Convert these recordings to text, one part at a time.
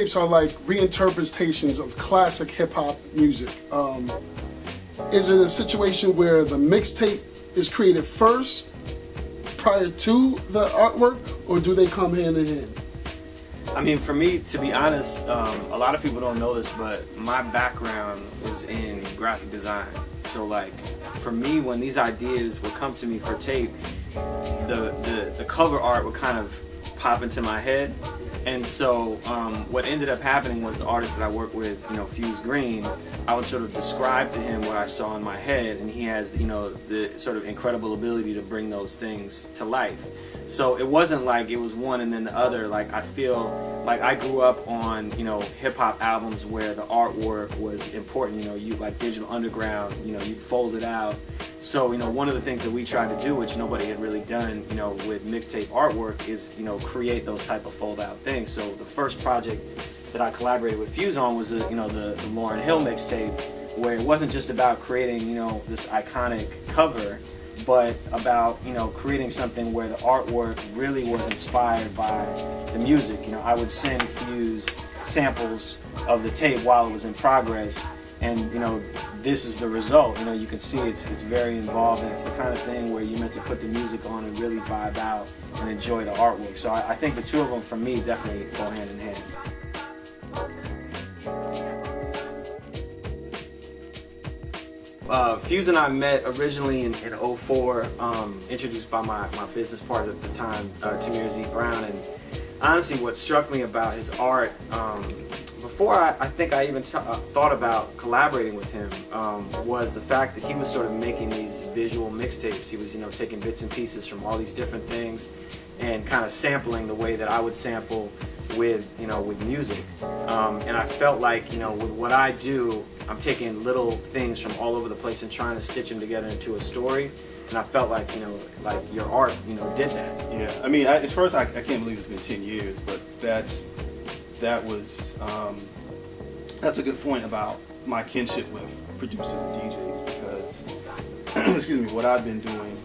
mixtapes are like reinterpretations of classic hip-hop music. Is it a situation where the mixtape is created first prior to the artwork, or do they come hand in hand? I mean, for me, to be honest, a lot of people don't know this, but my background is in graphic design. So like, for me, when these ideas would come to me for tape, the cover art would kind of pop into my head. And so what ended up happening was the artist that I work with, Fuse Green, I would sort of describe to him what I saw in my head, and he has, the sort of incredible ability to bring those things to life. So it wasn't like it was one and then the other. Like, I feel like I grew up on, hip-hop albums where the artwork was important. You like Digital Underground, you'd fold it out. So, one of the things that we tried to do, which nobody had really done, with mixtape artwork, is, create those type of fold-out things. So the first project that I collaborated with Fuse on was, the Lauryn Hill mixtape, where it wasn't just about creating, this iconic cover, but about, creating something where the artwork really was inspired by the music. I would send Fuse samples of the tape while it was in progress, and this is the result. You can see it's very involved, and it's the kind of thing where you're meant to put the music on and really vibe out and enjoy the artwork. So I think the two of them, for me, definitely go hand in hand. Fuse and I met originally in 04, introduced by my business partner at the time, Tamir Z. Brown. And honestly, what struck me about his art, before I think I even thought about collaborating with him, was the fact that he was sort of making these visual mixtapes. He was, taking bits and pieces from all these different things and kind of sampling the way that I would sample with, with music. And I felt like, with what I do, I'm taking little things from all over the place and trying to stitch them together into a story. And I felt like, like your art, did that. Yeah, I mean, at first I can't believe it's been 10 years, but that's a good point about my kinship with producers and DJs, because, excuse me, what I've been doing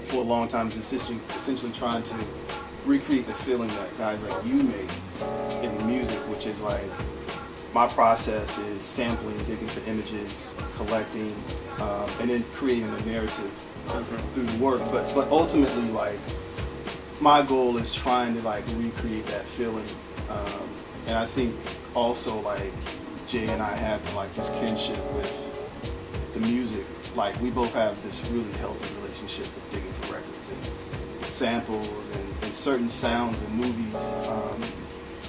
for a long time is essentially trying to recreate the feeling that guys like you make in the music, which is like, my process is sampling, digging for images, collecting, and then creating a narrative through the work. But ultimately, like, my goal is trying to like recreate that feeling. And I think also like Jay and I have like this kinship with the music. Like, we both have this really healthy relationship with digging for records and samples and certain sounds in movies.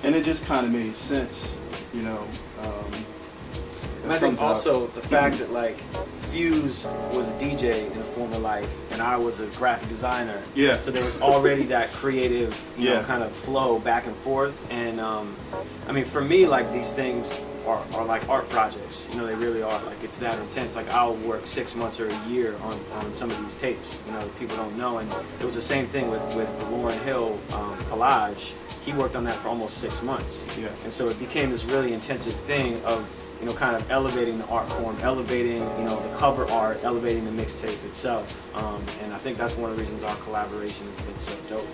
And it just kind of made sense, And I think also the fact that like Fuse was a DJ in a former life, and I was a graphic designer. Yeah. So there was already that creative, yeah, kind of flow back and forth. And I mean, for me, like, these things are like art projects. They really are. Like, it's that intense. Like, I'll work 6 months or a year on some of these tapes. People don't know. And it was the same thing with the Lauryn Hill collage. He worked on that for almost 6 months. Yeah. And so it became this really intensive thing of, kind of elevating the art form, elevating, the cover art, elevating the mixtape itself. And I think that's one of the reasons our collaboration has been so dope.